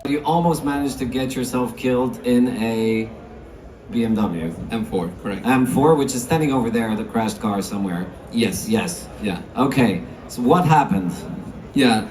You almost managed to get yourself killed in a BMW. M4, correct. M4, which is standing over there, the crashed car somewhere. Yes. Yes. Yeah. Okay, so what happened? Yeah,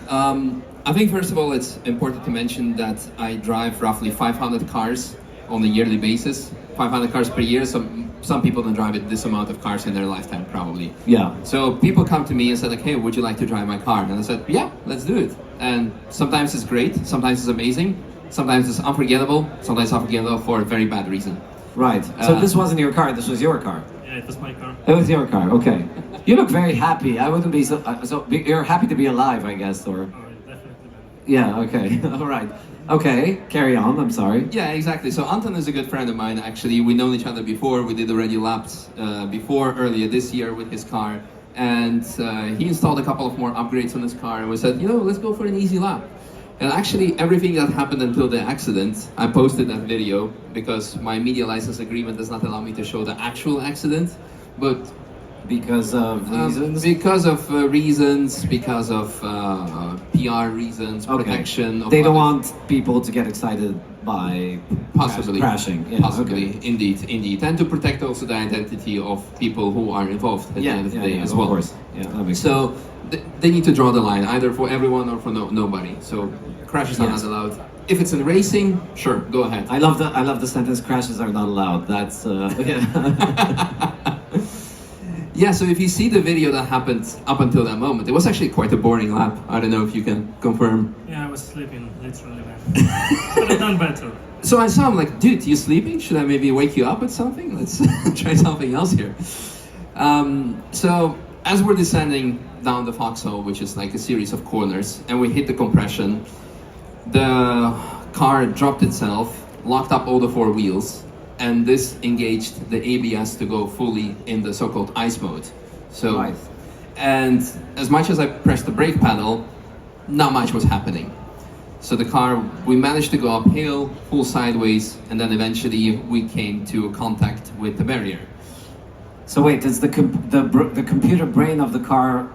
I think first of all it's important to mention that I drive roughly 500 cars on a yearly basis. 500 cars per year, some people don't drive this amount of cars in their lifetime probably. Yeah. So people come to me and said like, hey, would you like to drive my car? And I said, yeah, let's do it. And sometimes it's great, sometimes it's amazing, sometimes it's unforgettable, sometimes unforgettable for a very bad reason. Right, so this wasn't your car, this was your car? Yeah, it was my car. It was your car, okay. You look very happy. I wouldn't be so you're happy to be alive, I guess, or? Oh, definitely. Yeah, okay, all right. Okay, carry on, I'm sorry. Yeah, exactly. So Anton is a good friend of mine, actually. We've known each other before. We did already laps before, earlier this year with his car. And he installed a couple of more upgrades on his car, and we said, you know, let's go for an easy lap. And actually, everything that happened until the accident, I posted that video because my media license agreement does not allow me to show the actual accident. But because of reasons? Because of reasons, because of PR reasons, protection. Okay. They don't want people to get excited by possibly crashing. Yeah, possibly, okay. Indeed. And to protect also the identity of people who are involved at the end of the day as well. Of course. Yeah, that makes so they need to draw the line, either for everyone or for nobody. So crashes are not allowed. If it's in racing, sure, go ahead. I love the sentence, crashes are not allowed. That's yeah. Yeah, so if you see the video that happened up until that moment, it was actually quite a boring lap. I don't know if you can confirm. Yeah, I was sleeping, literally, man. Could have done better. So I saw him like, dude, you sleeping? Should I maybe wake you up with something? Let's try something else here. So as we're descending down the foxhole, which is like a series of corners, and we hit the compression, the car dropped itself, locked up all the four wheels, and this engaged the ABS to go fully in the so-called ice mode. So, right. And as much as I pressed the brake pedal, not much was happening. So the car, we managed to go uphill, full sideways, and then eventually we came to contact with the barrier. So wait, does the computer brain of the car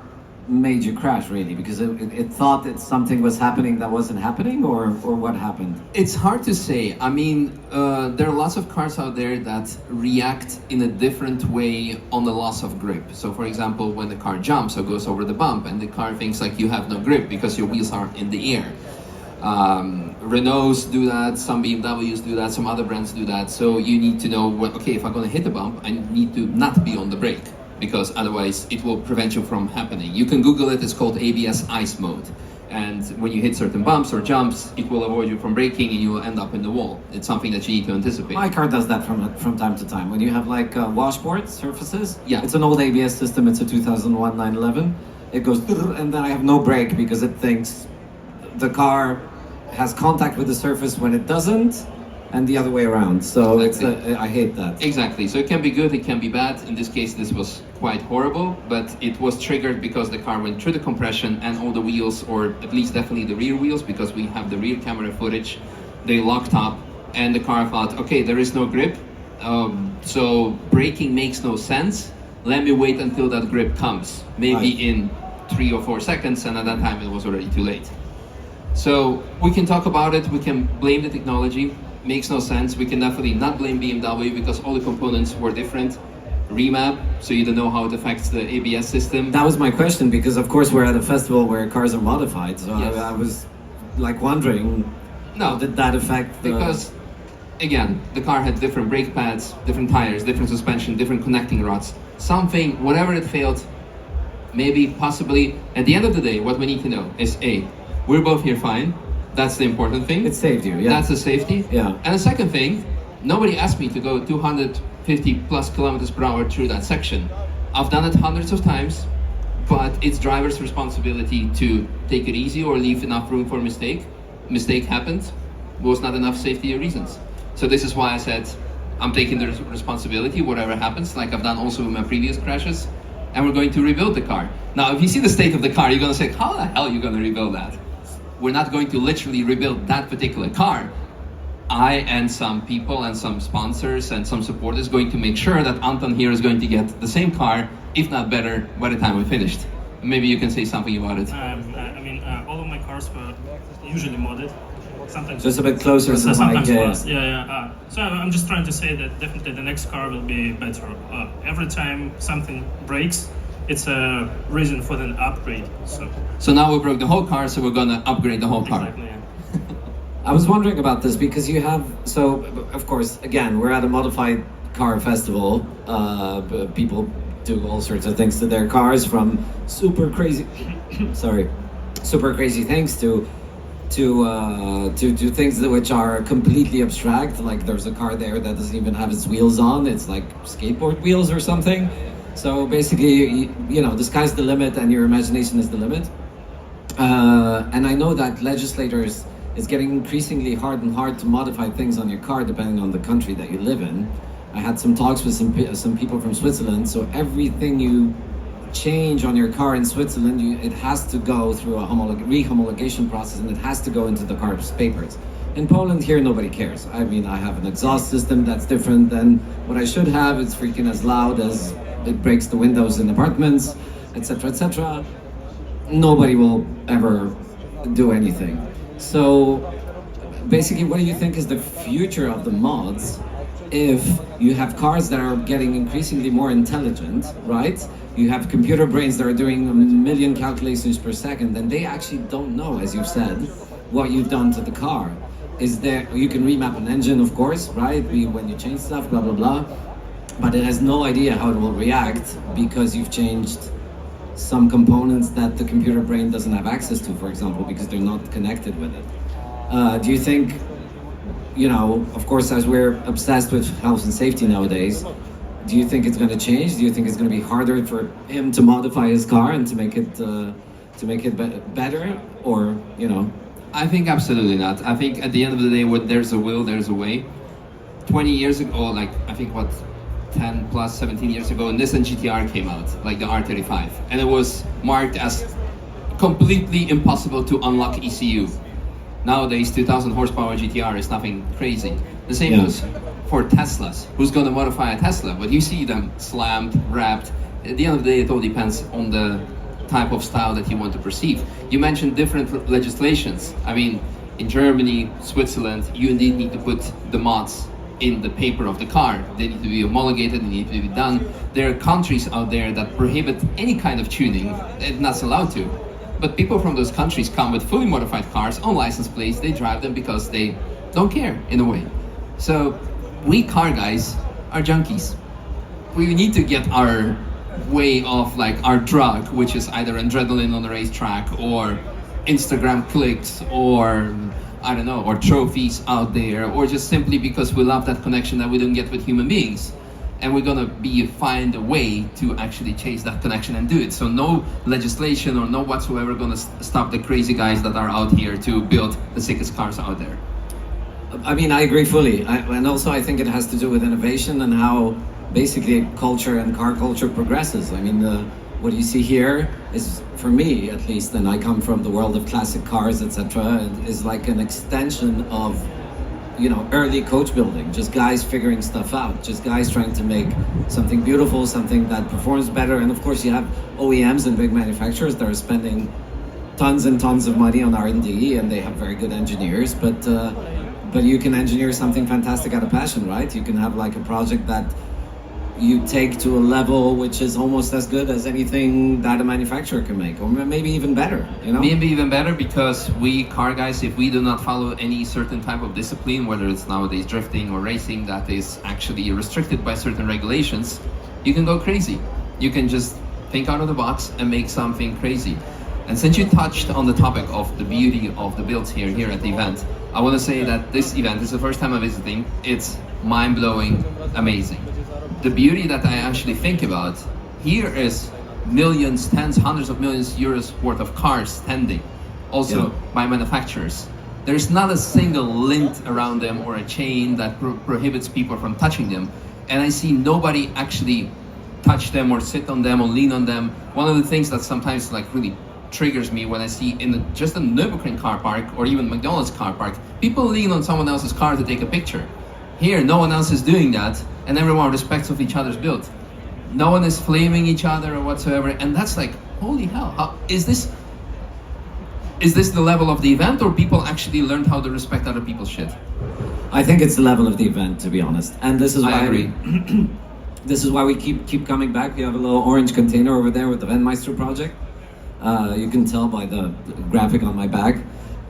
made you crash, really? Because it thought that something was happening that wasn't happening, or what happened? It's hard to say. I mean, there are lots of cars out there that react in a different way on the loss of grip. So for example, when the car jumps or goes over the bump and the car thinks like you have no grip because your wheels are in the air. Renaults do that, some BMWs do that, some other brands do that. So you need to know, okay, if I'm going to hit the bump, I need to not be on the brake, because otherwise it will prevent you from happening. You can Google it, it's called ABS ice mode. And when you hit certain bumps or jumps, it will avoid you from braking and you will end up in the wall. It's something that you need to anticipate. My car does that from time to time. When you have like washboard surfaces, yeah. It's an old ABS system, it's a 2001 911. It goes, and then I have no brake because it thinks the car has contact with the surface when it doesn't, and the other way around. So exactly. I hate that. Exactly. So it can be good, it can be bad. In this case, this was quite horrible, but it was triggered because the car went through the compression and all the wheels, or at least definitely the rear wheels, because we have the rear camera footage, they locked up, and the car thought, okay, there is no grip, so braking makes no sense. Let me wait until that grip comes, maybe in 3 or 4 seconds, and at that time it was already too late. So we can talk about it, we can blame the technology, makes no sense. We can definitely not blame BMW because all the components were different. Remap, so you don't know how it affects the ABS system. That was my question, because of course we're at a festival where cars are modified, so yes. I was like wondering, how did that affect the... Because, again, the car had different brake pads, different tires, different suspension, different connecting rods. Something, whatever it failed, maybe, possibly, at the end of the day, what we need to know is A, we're both here fine. That's the important thing. It saved you, yeah. That's the safety. Yeah. And the second thing, nobody asked me to go 250 plus kilometers per hour through that section. I've done it hundreds of times, but it's driver's responsibility to take it easy or leave enough room for mistake. Mistake happened, was not enough safety reasons. So this is why I said, I'm taking the responsibility, whatever happens, like I've done also with my previous crashes, and we're going to rebuild the car. Now, if you see the state of the car, you're gonna say, how the hell are you gonna rebuild that? We're not going to literally rebuild that particular car. I and some people and some sponsors and some supporters going to make sure that Anton here is going to get the same car, if not better, by the time we're finished. Maybe you can say something about it. I mean, all of my cars were usually modded. sometimes Just a bit closer to the mic. sometimes Yeah. fast. Yeah. So I'm just trying to say that definitely the next car will be better. Every time something breaks, it's a reason for an upgrade. So now we broke the whole car, so we're gonna upgrade the whole car. Exactly. Yeah. I was wondering about this because you have, so of course, again, we're at a modified car festival. People do all sorts of things to their cars, from super crazy, super crazy things to things which are completely abstract. Like there's a car there that doesn't even have its wheels on. It's like skateboard wheels or something. So basically, you know, the sky's the limit and your imagination is the limit. And I know that legislators, it's getting increasingly hard to modify things on your car depending on the country that you live in. I had some talks with some people from Switzerland. So everything you change on your car in Switzerland, it has to go through a re-homologation process, and it has to go into the car's papers. In Poland here, nobody cares. I mean, I have an exhaust system that's different than what I should have. It's freaking as loud as it breaks the windows in apartments, etc., etc. Nobody will ever do anything. So basically, what do you think is the future of the mods if you have cars that are getting increasingly more intelligent, right? You have computer brains that are doing 1 million calculations per second, and they actually don't know, as you've said, what you've done to the car. Is there, you can remap an engine, of course, right? When you change stuff, blah, blah, blah. But it has no idea how it will react because you've changed some components that the computer brain doesn't have access to, for example, because they're not connected with it. Do you think, you know, of course, as we're obsessed with health and safety nowadays, do you think it's going to change? Do you think it's going to be harder for him to modify his car and to make it better, or, you know? I think absolutely not. I think at the end of the day, when there's a will, there's a way. 20 years ago, like I think 10 plus 17 years ago, Nissan GTR came out, like the R35, and it was marked as completely impossible to unlock ECU. Nowadays, 2000 horsepower GTR is nothing crazy. The same goes for Teslas. Who's going to modify a Tesla? But you see them slammed, wrapped. At the end of the day, it all depends on the type of style that you want to perceive. You mentioned different legislations. I mean, in Germany, Switzerland, you indeed need to put the mods in the paper of the car. They need to be homologated, they need to be done. There are countries out there that prohibit any kind of tuning, it's not allowed to. But people from those countries come with fully modified cars on license plates, they drive them because they don't care, in a way. So, we car guys are junkies. We need to get our way of, like, our drug, which is either adrenaline on the racetrack, or Instagram clicks, or I don't know, or trophies out there, or just simply because we love that connection that we don't get with human beings. And we're gonna find a way to actually chase that connection and do it. So no legislation or no whatsoever gonna stop the crazy guys that are out here to build the sickest cars out there. I mean, I agree fully. And also I think it has to do with innovation and how basically culture and car culture progresses. I mean, what you see here is, for me at least, and I come from the world of classic cars, etc., is like an extension of, you know, early coach building, just guys figuring stuff out, just guys trying to make something beautiful, something that performs better. And of course you have OEMs and big manufacturers that are spending tons and tons of money on R&D, and they have very good engineers, but you can engineer something fantastic out of passion, right? You can have like a project that you take to a level which is almost as good as anything that a manufacturer can make, or maybe even better, you know? Maybe even better, because we car guys, if we do not follow any certain type of discipline, whether it's nowadays drifting or racing that is actually restricted by certain regulations, you can go crazy. You can just think out of the box and make something crazy. And since you touched on the topic of the beauty of the builds here at the event, I want to say that this event is the first time I'm visiting. It's mind-blowing, amazing. The beauty that I actually think about here is millions, tens, hundreds of millions euros worth of cars standing, also by manufacturers. There's not a single lint around them or a chain that prohibits people from touching them. And I see nobody actually touch them or sit on them or lean on them. One of the things that sometimes like really triggers me when I see in just a Nürburgring car park or even McDonald's car park, people lean on someone else's car to take a picture. Here, no one else is doing that, and everyone respects of each other's build. No one is flaming each other or whatsoever, and that's like, holy hell, how is this? Is this the level of the event, or people actually learned how to respect other people's shit? I think it's the level of the event, to be honest. And this is why I agree. this is why we keep coming back. We have a little orange container over there with the Venmeister project. You can tell by the graphic on my back.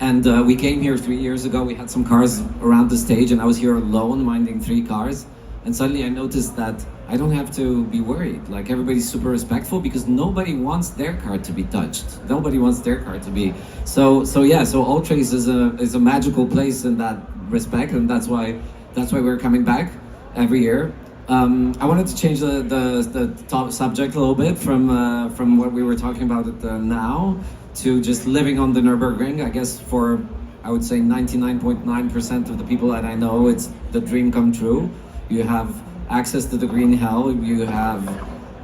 And we came here 3 years ago. We had some cars around the stage, and I was here alone minding 3 cars. And suddenly I noticed that I don't have to be worried. Like, everybody's super respectful because nobody wants their car to be touched. Nobody wants their car to be. So Ultrace is a magical place in that respect, and that's why we're coming back every year. I wanted to change the top subject a little bit from what we were talking about now to just living on the Nürburgring. I guess for, I would say, 99.9% of the people that I know, it's the dream come true. You have access to the green hell. You have.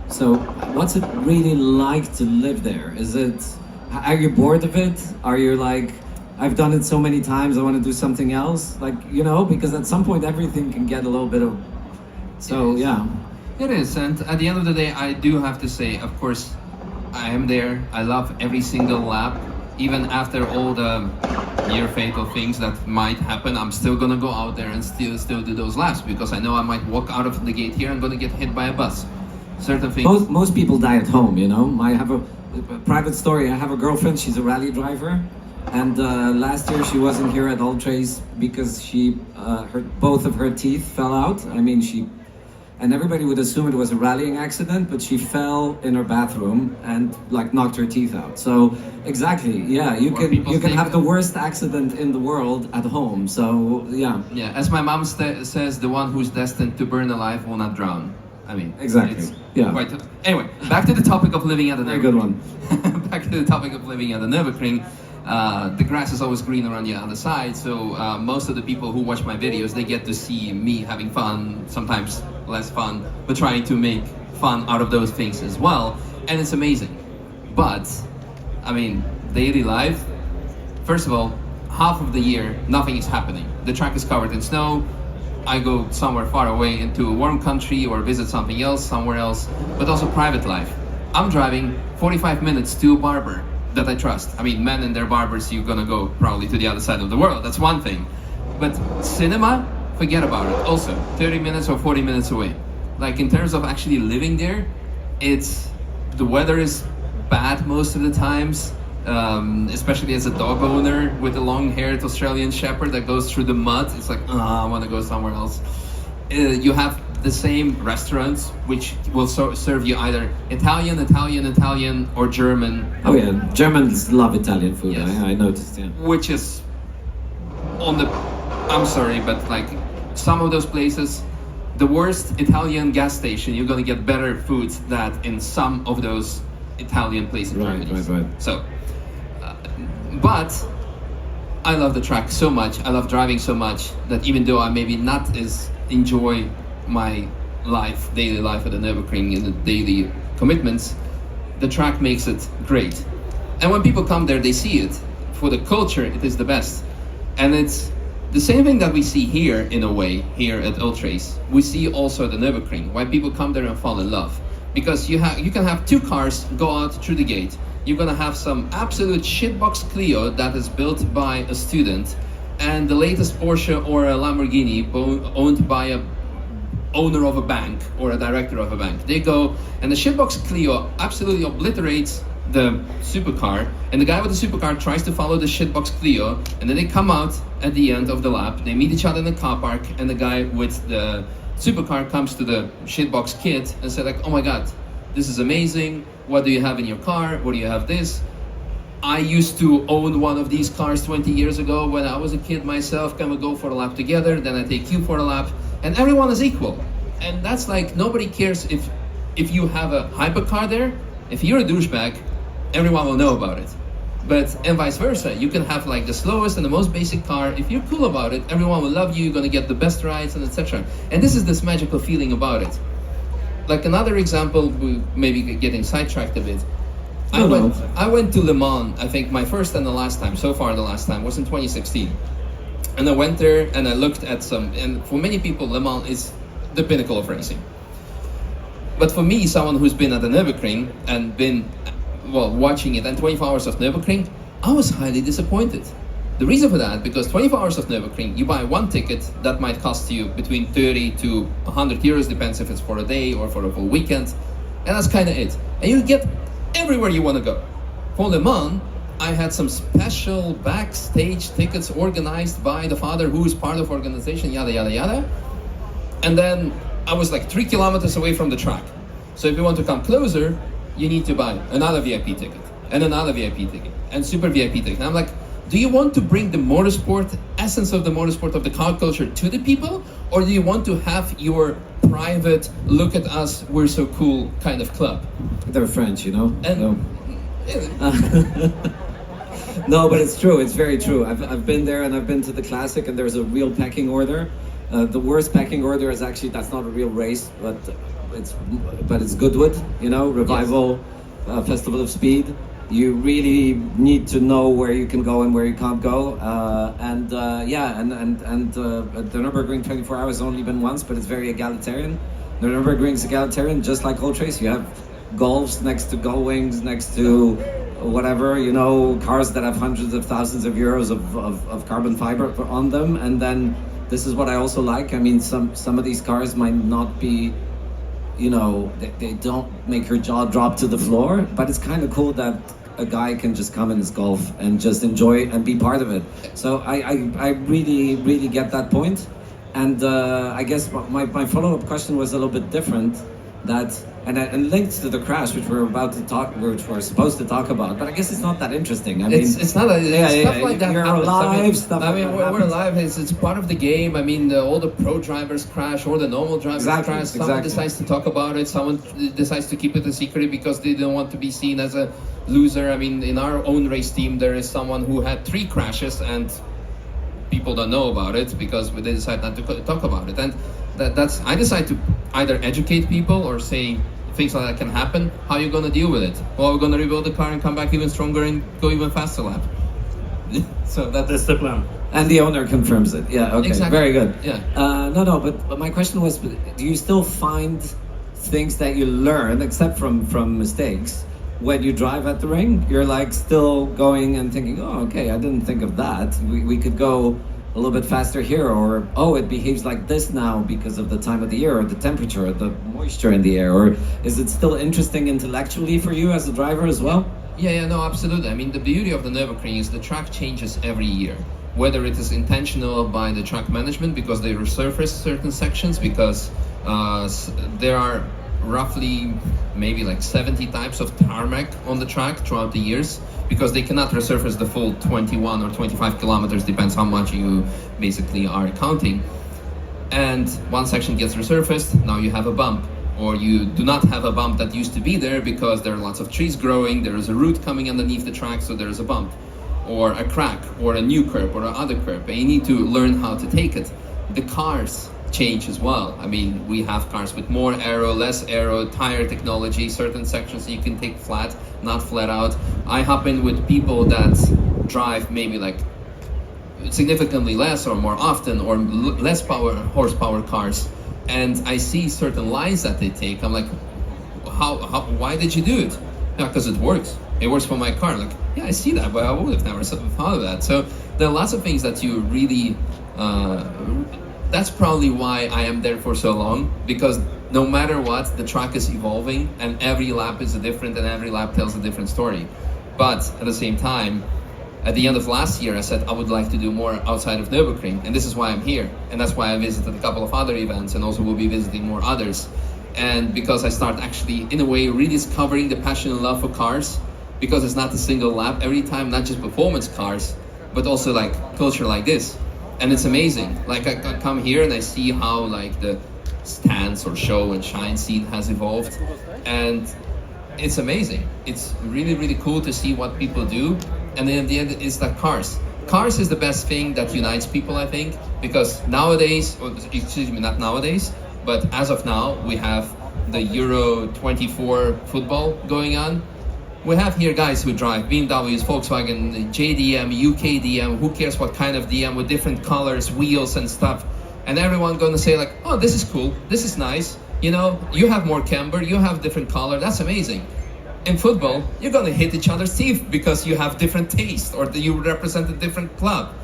So, what's it really like to live there? Are you bored of it? Are you like, I've done it so many times, I want to do something else? Like, because at some point everything can get a little bit of. So yeah. It is, and at the end of the day, I do have to say, of course, I am there. I love every single lap. Even after all the near fatal things that might happen, I'm still gonna go out there and still do those laps, because I know I might walk out of the gate here and gonna get hit by a bus. Certain things. Most people die at home, I have a private story. I have a girlfriend, she's a rally driver, and last year she wasn't here at Ultrace because both of her teeth fell out. And everybody would assume it was a rallying accident, but she fell in her bathroom and knocked her teeth out. So exactly, yeah, you can have the worst accident in the world at home. So yeah. Yeah, as my mom says, the one who's destined to burn alive will not drown. Exactly. Yeah. Anyway, back to the topic of living at the Very good one. Back to the topic of living at the Nürburgring. The grass is always greener on the other side, so most of the people who watch my videos, they get to see me having fun, sometimes less fun, but trying to make fun out of those things as well, and it's amazing. But, daily life, first of all, half of the year, nothing is happening. The track is covered in snow, I go somewhere far away into a warm country or visit something else, somewhere else, but also private life. I'm driving 45 minutes to a barber that I trust. Men and their barbers, you're gonna go probably to the other side of the world, that's one thing. But cinema, forget about it. Also, 30 minutes or 40 minutes away. In terms of actually living there, the weather is bad most of the times, especially as a dog owner with a long-haired Australian Shepherd that goes through the mud. It's like, I wanna go somewhere else. You have the same restaurants which will serve you either Italian or German. Oh yeah, Germans love Italian food. Yes. I noticed, yeah. Which is I'm sorry, but some of those places, the worst Italian gas station, you're gonna get better food than in some of those Italian places in Germany. Right. So, but I love the track so much, I love driving so much, that even though I maybe not enjoy my daily life at the Nürburgring and the daily commitments, the track makes it great. And when people come there, they see it. For the culture, it is the best. And it's the same thing that we see here, in a way, here at Ultrace. We see also at the Nürburgring, why people come there and fall in love. Because you can have 2 cars go out through the gate. You're gonna have some absolute shitbox Clio that is built by a student, and the latest Porsche or a Lamborghini owned by a owner of a bank or a director of a bank. They go, and the shitbox Clio absolutely obliterates the supercar, and the guy with the supercar tries to follow the shitbox Clio, and then they come out at the end of the lap, they meet each other in the car park, and the guy with the supercar comes to the shitbox kid and said oh my god, this is amazing, what do you have in your car, what do you have this? I used to own one of these cars 20 years ago when I was a kid myself. Can we go for a lap together? Then I take you for a lap, and everyone is equal. And that's nobody cares if you have a hypercar there. If you're a douchebag, everyone will know about it. And vice versa, you can have the slowest and the most basic car. If you're cool about it, everyone will love you. You're gonna get the best rides and etc. And this is this magical feeling about it. Another example, maybe getting sidetracked a bit. I went to Le Mans, I think my first and the last time, so far the last time, was in 2016. And I went there and I looked at and for many people Le Mans is the pinnacle of racing. But for me, someone who's been at the Nürburgring and been, watching it, and 24 hours of Nürburgring, I was highly disappointed. The reason for that, because 24 hours of Nürburgring, you buy one ticket that might cost you between 30 to 100 euros, depends if it's for a day or for a full weekend, and that's kind of it. And you get everywhere you want to go. For Le Mans, I had some special backstage tickets organized by the father who is part of organization, yada yada yada. And then I was like 3 kilometers away from the track. So if you want to come closer, you need to buy another VIP ticket, and another VIP ticket, and super VIP ticket. And I'm like, do you want to bring the motorsport, essence of the motorsport, of the car culture to the people? Or do you want to have your private, look at us, we're so cool kind of club? They're French, you know? And no. No, but it's true. It's very true. I've been there, and I've been to the Classic, and there's a real pecking order. The worst pecking order is actually, that's not a real race, but it's Goodwood, you know, Revival, Yes. Festival of Speed. You really need to know where you can go and where you can't go. The Nürburgring 24 hours has only been once, but it's very egalitarian. The Nürburgring's egalitarian, just like Ultrace. You have Golfs next to Gull Wings, next to whatever, you know, cars that have hundreds of thousands of euros of carbon fiber on them. And then this is what I also like. I mean, some of these cars might not be, you know, they don't make your jaw drop to the floor, but it's kind of cool that a guy can just come in his Golf and just enjoy and be part of it. So I really, really get that point. And I guess my follow-up question was a little bit different. And linked to the crash, which we're supposed to talk about, but I guess it's not that interesting. I mean, it's not stuff like that you're happens. alive. I mean, we're alive. It's part of the game. I mean, all the pro drivers crash, or the normal drivers crash. Someone decides to talk about it. Someone decides to keep it a secret because they don't want to be seen as a loser. I mean, in our own race team, there is someone who had 3 crashes, and people don't know about it because they decide not to talk about it. And that's I decide to either educate people or say things like that can happen. How are you going to deal with it? Well, we're going to rebuild the car and come back even stronger and go even faster lap. So That's the plan. And the owner confirms it. Yeah, okay, Exactly. very good. Yeah. But my question was, do you still find things that you learn, except from mistakes, when you drive at the ring? You're like still going and thinking, oh, okay, I didn't think of that. We could go a little bit faster here, or oh, it behaves like this now because of the time of the year, or the temperature, or the moisture in the air. Or is it still interesting intellectually for you as a driver as well? Yeah, no, absolutely. I mean, the beauty of the Nürburgring is the track changes every year. Whether it is intentional by the track management because they resurface certain sections, because there are roughly maybe like 70 types of tarmac on the track throughout the years, because they cannot resurface the full 21 or 25 kilometers, depends how much you basically are counting. And one section gets resurfaced, now you have a bump. Or you do not have a bump that used to be there because there are lots of trees growing, there is a root coming underneath the track, so there is a bump. Or a crack, or a new curb, or another curb, and you need to learn how to take it. The cars change as well. I mean, we have cars with more aero, less aero, tire technology, certain sections you can take flat, not flat out. I happen with people that drive maybe like significantly less or more often, or less horsepower cars, and I see certain lines that they take. I'm like, why did you do it? Yeah, because it works. It works for my car. Like, yeah, I see that, but I would have never thought of that. So there are lots of things that you really, that's probably why I am there for so long, because no matter what, the track is evolving and every lap is different and every lap tells a different story. But at the same time, at the end of last year, I said I would like to do more outside of Nürburgring, and this is why I'm here. And that's why I visited a couple of other events, and also will be visiting more others. And because I start actually, in a way, rediscovering the passion and love for cars, because it's not a single lap every time, not just performance cars, but also like culture like this. And it's amazing. Like I come here and I see how like the stance or show and shine scene has evolved, and it's amazing. It's really, really cool to see what people do. And then at the end, it's like cars. Cars is the best thing that unites people, I think, because nowadays, or excuse me, not nowadays, but as of now, we have the Euro 24 football going on. We have here guys who drive BMWs, Volkswagen, JDM, UK DM, who cares what kind of DM, with different colors, wheels and stuff. And everyone gonna say like, oh, this is cool, this is nice. You know, you have more camber, you have different color, that's amazing. in football, you're gonna hit each other's teeth because you have different taste or that you represent a different club.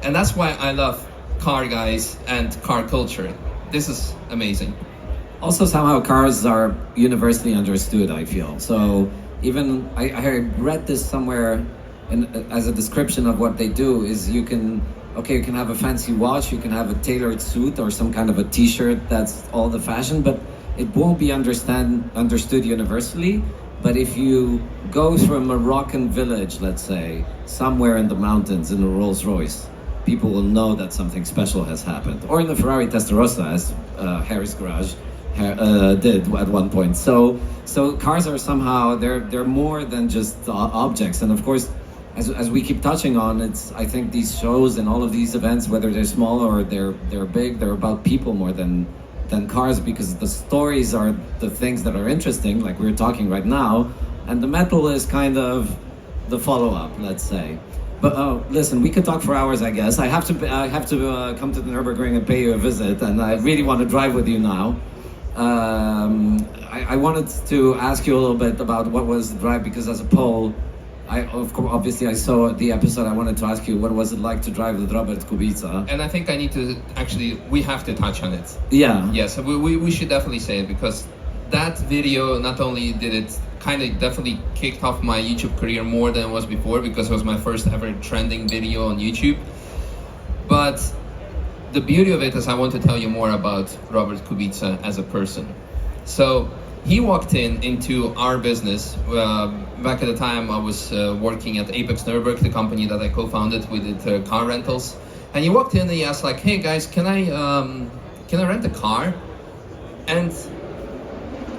And that's why I love car guys and car culture. This is amazing. Also, somehow cars are universally understood, I feel. So even I read this somewhere as a description of what they do is you can have a fancy watch, you can have a tailored suit or some kind of a t-shirt that's all the fashion, but it won't be understood universally. But if you go through a Moroccan village, let's say, somewhere in the mountains in a Rolls Royce, people will know that something special has happened. Or in the Ferrari Testarossa, as Harry's garage did at one point. So cars are somehow, they're more than just objects. And of course, as we keep touching on, I think these shows and all of these events, whether they're small or they're big, they're about people more than cars, because the stories are the things that are interesting, like we're talking right now, and the metal is kind of the follow-up, let's say. But listen, we could talk for hours, I guess. I have to come to the Nürburgring and pay you a visit, and I really want to drive with you now. I wanted to ask you a little bit about what was the drive, because as a Pole, obviously I saw the episode. I wanted to ask you, what was it like to drive with Robert Kubica? And I think I need to we have to touch on it. Yeah. Yes, we should definitely say it, because that video not only did it kind of definitely kicked off my YouTube career more than it was before, because it was my first ever trending video on YouTube. But the beauty of it is I want to tell you more about Robert Kubica as a person. So he walked into our business. Back at the time I was working at Apex Nürburgring, the company that I co-founded. We did car rentals. And he walked in and he asked like, hey guys, can I rent a car? And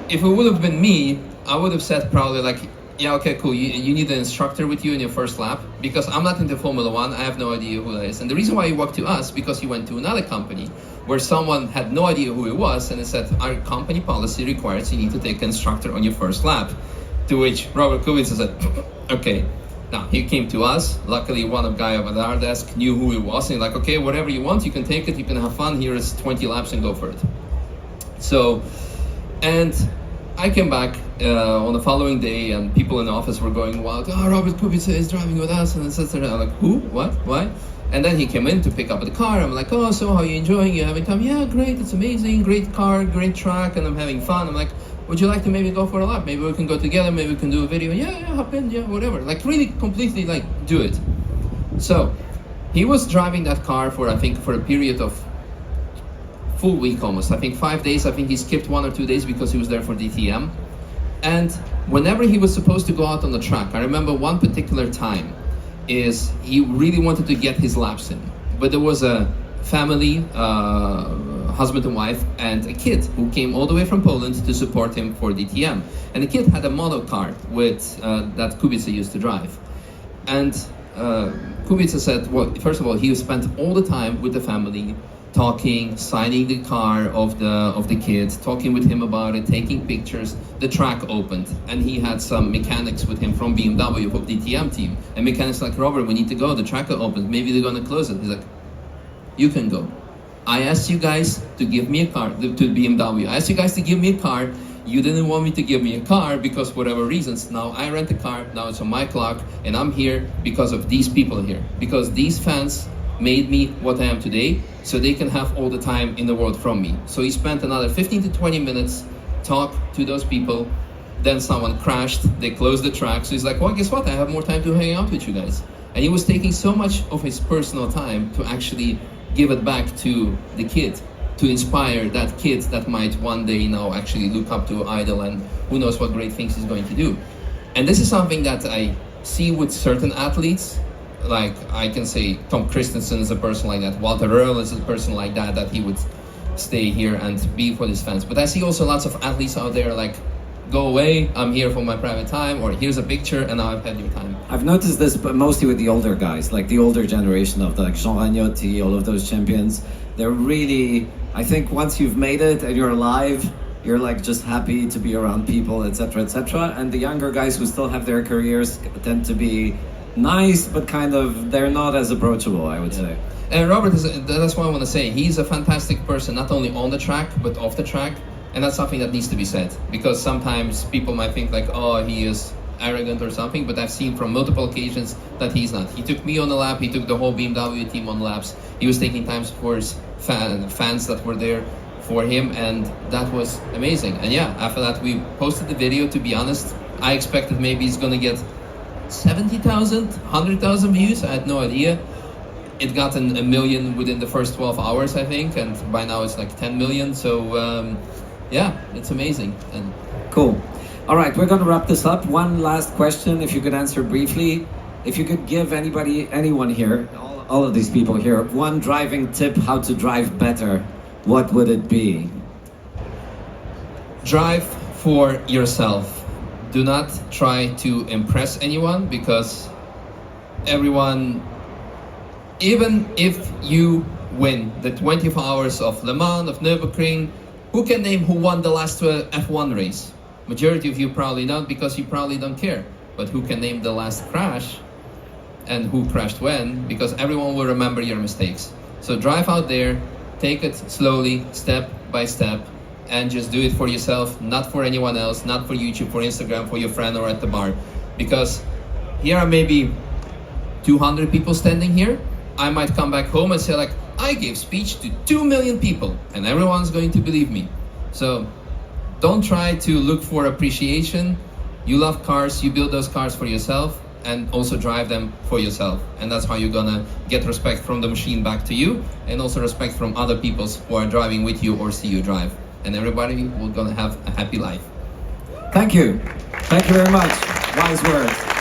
if it would have been me, I would have said probably like, yeah, okay, cool, you need an instructor with you in your first lap, because I'm not into Formula One, I have no idea who that is. And the reason why he walked to us, because he went to another company where someone had no idea who he was, and it said, our company policy requires you need to take an instructor on your first lap. To which Robert Kubica said, okay. Now, he came to us. Luckily, one of the guys at our desk knew who he was, and he's like, okay, whatever you want, you can take it, you can have fun, here is 20 laps and go for it. So, and I came back on the following day, and people in the office were going wild. Oh, Robert Kubica is driving with us, and etc. I'm like, who? What? Why? And then he came in to pick up the car. I'm like, oh, so how are you enjoying? You having time? Yeah, great. It's amazing. Great car, great track, and I'm having fun. I'm like, would you like to maybe go for a lap? Maybe we can go together. Maybe we can do a video. Yeah, hop in. Yeah, whatever. Like really, completely like do it. So he was driving that car for I think for a period of full week almost. I think 5 days. I think he skipped 1 or 2 days because he was there for DTM. And whenever he was supposed to go out on the track, I remember one particular time is he really wanted to get his laps in. But there was a family, husband and wife, and a kid who came all the way from Poland to support him for DTM. And the kid had a model car with that Kubica used to drive. And Kubica said, well, first of all, he spent all the time with the family, talking, signing the car of the kid, talking with him about it, taking pictures. The track opened, and he had some mechanics with him from BMW, from DTM team. And mechanics like, Robert, we need to go, the track opened, maybe they're gonna close it. He's like, you can go. I asked you guys to give me a car, to BMW. I asked you guys to give me a car. You didn't want me to give me a car because whatever reasons. Now I rent a car, now it's on my clock, and I'm here because of these people here. Because these fans made me what I am today, so they can have all the time in the world from me. So he spent another 15 to 20 minutes, talk to those people, then someone crashed, they closed the track, so he's like, well, guess what, I have more time to hang out with you guys. And he was taking so much of his personal time to actually give it back to the kid, to inspire that kid that might one day now actually look up to Idol, and who knows what great things he's going to do. And this is something that I see with certain athletes. Like I can say Tom Christensen is a person like that, Walter Earl is a person like that, that he would stay here and be for his fans. But I see also lots of athletes out there like, go away, I'm here for my private time, or here's a picture and now I've had your time. I've noticed this, but mostly with the older guys, like the older generation of like Jean Ragnotti, all of those champions. They're really, I think once you've made it and you're alive, you're like just happy to be around people, etc., etc. And the younger guys who still have their careers tend to be nice, but kind of, they're not as approachable, I would say. And Robert, that's what I want to say. He's a fantastic person, not only on the track, but off the track. And that's something that needs to be said, because sometimes people might think like, oh, he is arrogant or something, but I've seen from multiple occasions that he's not. He took me on a lap, he took the whole BMW team on laps, he was taking times for his fans that were there for him, and that was amazing. And yeah, after that we posted the video. To be honest, I expected maybe he's gonna get 70,000, 100,000 views. I had no idea. It got a million within the first 12 hours, I think, and by now it's like 10 million. So yeah, it's amazing. And Cool. All right, we're going to wrap this up. One last question, if you could answer briefly. If you could give anyone here, all of these people here, one driving tip how to drive better, what would it be? drive for yourself. Do not try to impress anyone, because everyone, even if you win the 24 hours of Le Mans, of Nürburgring, who can name who won the last F1 race? Majority of you probably don't, because you probably don't care. But who can name the last crash and who crashed when? Because everyone will remember your mistakes. So drive out there, take it slowly, step by step, and just do it for yourself, not for anyone else, not for YouTube, for Instagram, for your friend or at the bar. Because here are maybe 200 people standing here. I might come back home and say like, I gave speech to 2 million people, and everyone's going to believe me. So don't try to look for appreciation. You love cars, you build those cars for yourself, and also drive them for yourself. And that's how you're gonna get respect from the machine back to you, and also respect from other people who are driving with you or see you drive. And everybody will gonna have a happy life. Thank you. Thank you very much. Wise words.